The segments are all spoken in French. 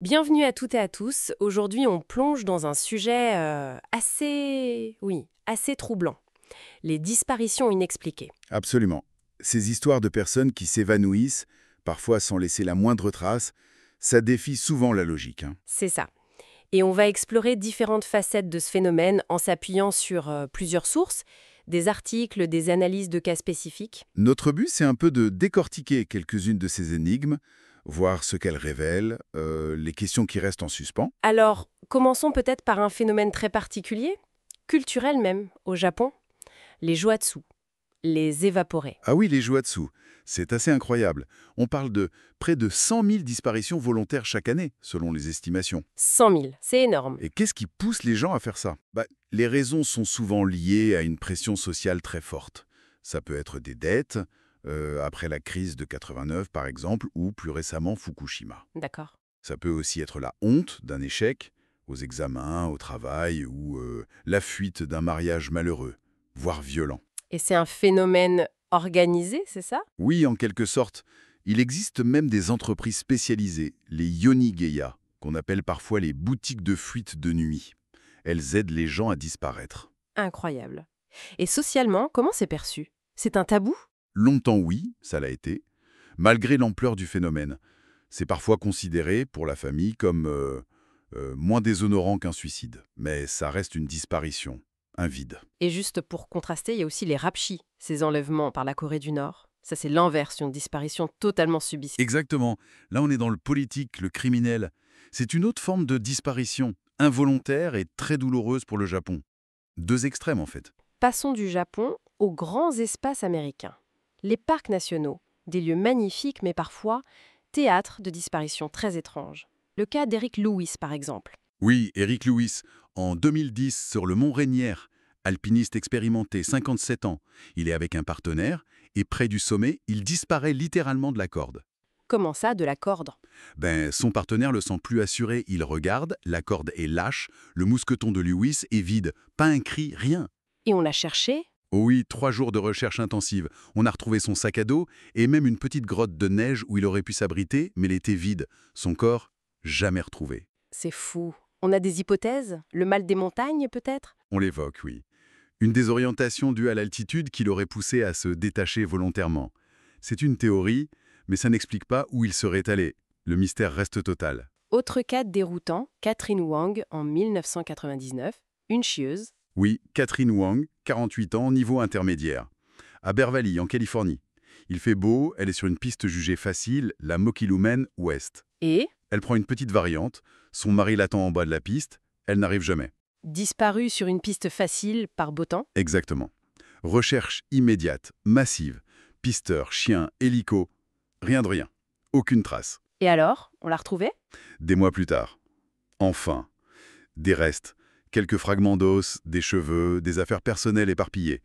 Bienvenue à toutes et à tous. Aujourd'hui, on plonge dans un sujet assez troublant. Les disparitions inexpliquées. Absolument. Ces histoires de personnes qui s'évanouissent, parfois sans laisser la moindre trace, ça défie souvent la logique, hein. C'est ça. Et on va explorer différentes facettes de ce phénomène en s'appuyant sur plusieurs sources, des articles, des analyses de cas spécifiques. Notre but, c'est un peu de décortiquer quelques-unes de ces énigmes, voir ce qu'elles révèlent, les questions qui restent en suspens. Alors, commençons peut-être par un phénomène très particulier, culturel même, au Japon, les joatsu, les évaporés. Ah oui, les Jouatsu, c'est assez incroyable. On parle de près de 100 000 disparitions volontaires chaque année, selon les estimations. 100 000, c'est énorme. Et qu'est-ce qui pousse les gens à faire ça? Les raisons sont souvent liées à une pression sociale très forte. Ça peut être des dettes, après la crise de 89 par exemple, ou plus récemment Fukushima. D'accord. Ça peut aussi être la honte d'un échec, aux examens, au travail, ou la fuite d'un mariage malheureux, voire violent. Et c'est un phénomène organisé, c'est ça? Oui, en quelque sorte. Il existe même des entreprises spécialisées, les Yonigeya, qu'on appelle parfois les boutiques de fuite de nuit. Elles aident les gens à disparaître. Incroyable. Et socialement, comment c'est perçu? C'est un tabou? Longtemps oui, ça l'a été, malgré l'ampleur du phénomène. C'est parfois considéré, pour la famille, comme moins déshonorant qu'un suicide. Mais ça reste une disparition, un vide. Et juste pour contraster, il y a aussi les rapchis, ces enlèvements par la Corée du Nord. Ça, c'est l'inverse, une disparition totalement subie. Exactement. Là, on est dans le politique, le criminel. C'est une autre forme de disparition, involontaire et très douloureuse pour le Japon. Deux extrêmes, en fait. Passons du Japon aux grands espaces américains. Les parcs nationaux, des lieux magnifiques mais parfois théâtres de disparitions très étranges. Le cas d'Eric Lewis, par exemple. Oui, Eric Lewis, en 2010, sur le mont Rainière, alpiniste expérimenté, 57 ans. Il est avec un partenaire, et près du sommet, il disparaît littéralement de la corde. Comment ça, de la corde? Son partenaire le sent plus assuré, il regarde, la corde est lâche, le mousqueton de Lewis est vide, pas un cri, rien. Et on l'a cherché? Oh oui, 3 jours de recherche intensive. On a retrouvé son sac à dos et même une petite grotte de neige où il aurait pu s'abriter, mais elle était vide. Son corps, jamais retrouvé. C'est fou. On a des hypothèses? Le mal des montagnes, peut-être? On l'évoque, oui. Une désorientation due à l'altitude qui l'aurait poussé à se détacher volontairement. C'est une théorie, mais ça n'explique pas où il serait allé. Le mystère reste total. Autre cas déroutant, Catherine Wang en 1999, une chieuse. Oui, Catherine Wang, 48 ans, niveau intermédiaire. À Bear Valley, en Californie. Il fait beau, elle est sur une piste jugée facile, la Mokilumen West. Et Elle prend une petite variante, son mari l'attend en bas de la piste, elle n'arrive jamais. disparue sur une piste facile par beau temps. Exactement. Recherche immédiate, massive. Pisteur, chien, hélico, rien de rien. Aucune trace. Et alors, on l'a retrouvée? Des mois plus tard. Enfin. Des restes. Quelques fragments d'os, des cheveux, des affaires personnelles éparpillées.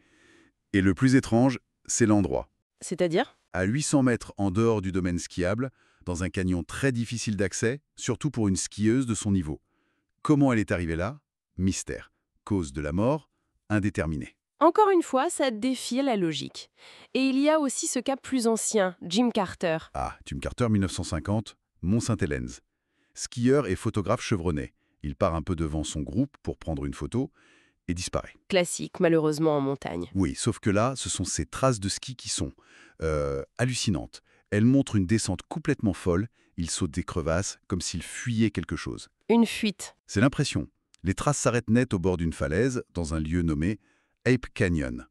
Et le plus étrange, c'est l'endroit. C'est-à-dire? À 800 mètres en dehors du domaine skiable, dans un canyon très difficile d'accès, surtout pour une skieuse de son niveau. Comment elle est arrivée là? Mystère. Cause de la mort? Indéterminée. Encore une fois, ça défie la logique. Et il y a aussi ce cas plus ancien, Jim Carter. Ah, Jim Carter, 1950, Mont-Saint-Hélène. Skieur et photographe chevronné. Il part un peu devant son groupe pour prendre une photo et disparaît. Classique, malheureusement en montagne. Oui, sauf que là, ce sont ces traces de ski qui sont hallucinantes. Elles montrent une descente complètement folle. Il saute des crevasses comme s'il fuyait quelque chose. Une fuite. C'est l'impression. Les traces s'arrêtent net au bord d'une falaise, dans un lieu nommé Ape Canyon.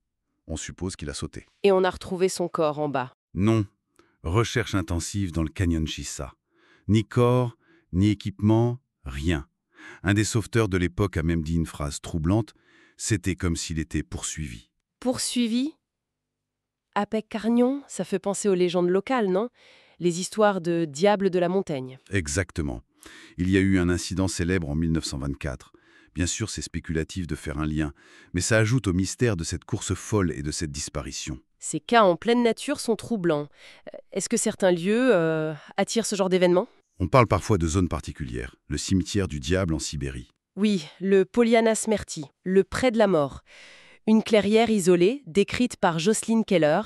On suppose qu'il a sauté. Et on a retrouvé son corps en bas. Non. Recherche intensive dans le canyon Shisa. Ni corps, ni équipement, rien. Un des sauveteurs de l'époque a même dit une phrase troublante. C'était comme s'il était poursuivi. Poursuivi? Apec Carnion, ça fait penser aux légendes locales, non? Les histoires de diables de la montagne. Exactement. Il y a eu un incident célèbre en 1924. Bien sûr, c'est spéculatif de faire un lien, mais ça ajoute au mystère de cette course folle et de cette disparition. Ces cas en pleine nature sont troublants. Est-ce que certains lieux attirent ce genre d'événements? On parle parfois de zones particulières, le cimetière du diable en Sibérie. Oui, le Polyana Smerty, le pré de la mort. Une clairière isolée, décrite par Jocelyn Keller.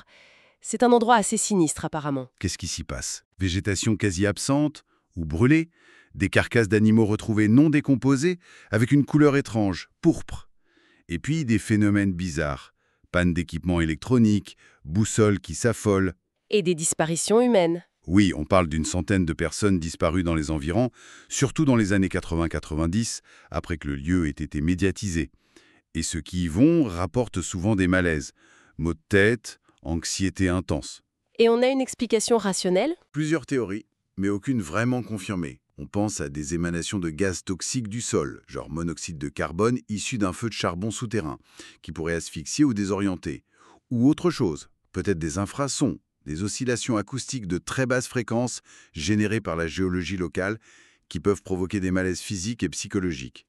C'est un endroit assez sinistre apparemment. Qu'est-ce qui s'y passe? Végétation quasi absente ou brûlés, des carcasses d'animaux retrouvées non décomposées avec une couleur étrange, pourpre. Et puis des phénomènes bizarres, panne d'équipements électroniques, boussoles qui s'affolent. Et des disparitions humaines. Oui, on parle d'une centaine de personnes disparues dans les environs, surtout dans les années 80-90, après que le lieu ait été médiatisé. Et ceux qui y vont rapportent souvent des malaises, maux de tête, anxiété intense. Et on a une explication rationnelle? Plusieurs théories, mais aucune vraiment confirmée. On pense à des émanations de gaz toxiques du sol, genre monoxyde de carbone issu d'un feu de charbon souterrain, qui pourrait asphyxier ou désorienter. Ou autre chose, peut-être des infrasons, des oscillations acoustiques de très basse fréquence générées par la géologie locale qui peuvent provoquer des malaises physiques et psychologiques.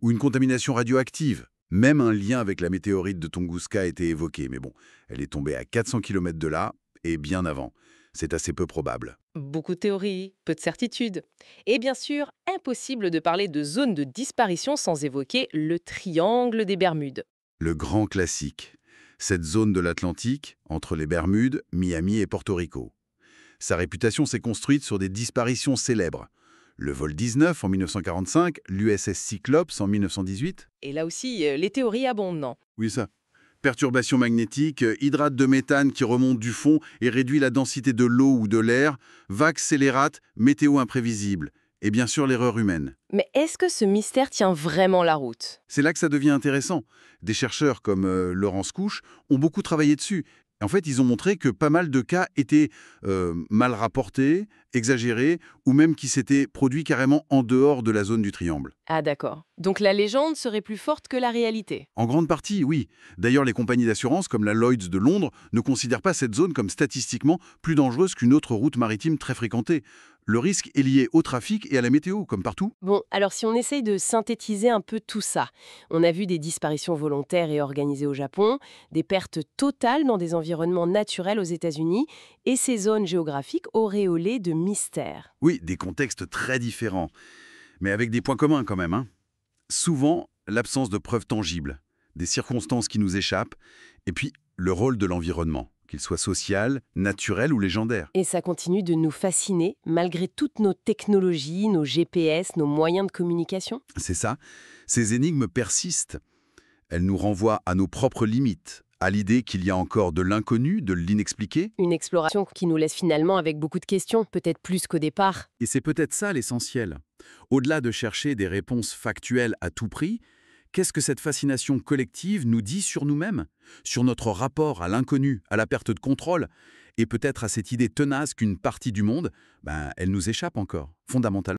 Ou une contamination radioactive. Même un lien avec la météorite de Tunguska a été évoqué, mais bon, elle est tombée à 400 km de là et bien avant. C'est assez peu probable. Beaucoup de théories, peu de certitudes. Et bien sûr, impossible de parler de zone de disparition sans évoquer le triangle des Bermudes. Le grand classique. Cette zone de l'Atlantique, entre les Bermudes, Miami et Porto Rico. Sa réputation s'est construite sur des disparitions célèbres. Le vol 19 en 1945, l'USS Cyclops en 1918. Et là aussi, les théories abondent, non? Oui, ça. Perturbation magnétique, hydrate de méthane qui remonte du fond et réduit la densité de l'eau ou de l'air, vagues scélérates, météo imprévisible. Et bien sûr l'erreur humaine. Mais est-ce que ce mystère tient vraiment la route? C'est là que ça devient intéressant. Des chercheurs comme Laurence Couche ont beaucoup travaillé dessus. En fait, ils ont montré que pas mal de cas étaient mal rapportés, exagérés, ou même qui s'étaient produits carrément en dehors de la zone du triangle. Ah d'accord. Donc la légende serait plus forte que la réalité. En grande partie, oui. D'ailleurs, les compagnies d'assurance comme la Lloyds de Londres ne considèrent pas cette zone comme statistiquement plus dangereuse qu'une autre route maritime très fréquentée. Le risque est lié au trafic et à la météo, comme partout. Bon, alors si on essaye de synthétiser un peu tout ça, on a vu des disparitions volontaires et organisées au Japon, des pertes totales dans des environnements naturels aux États-Unis, et ces zones géographiques auréolées de mystères. Oui, des contextes très différents, mais avec des points communs quand même. Souvent, l'absence de preuves tangibles, des circonstances qui nous échappent, et puis le rôle de l'environnement, qu'il soit social, naturel ou légendaire. Et ça continue de nous fasciner, malgré toutes nos technologies, nos GPS, nos moyens de communication. C'est ça, ces énigmes persistent. Elles nous renvoient à nos propres limites, à l'idée qu'il y a encore de l'inconnu, de l'inexpliqué. Une exploration qui nous laisse finalement avec beaucoup de questions, peut-être plus qu'au départ. Et c'est peut-être ça l'essentiel. Au-delà de chercher des réponses factuelles à tout prix, qu'est-ce que cette fascination collective nous dit sur nous-mêmes, sur notre rapport à l'inconnu, à la perte de contrôle, et peut-être à cette idée tenace qu'une partie du monde, elle nous échappe encore, fondamentalement.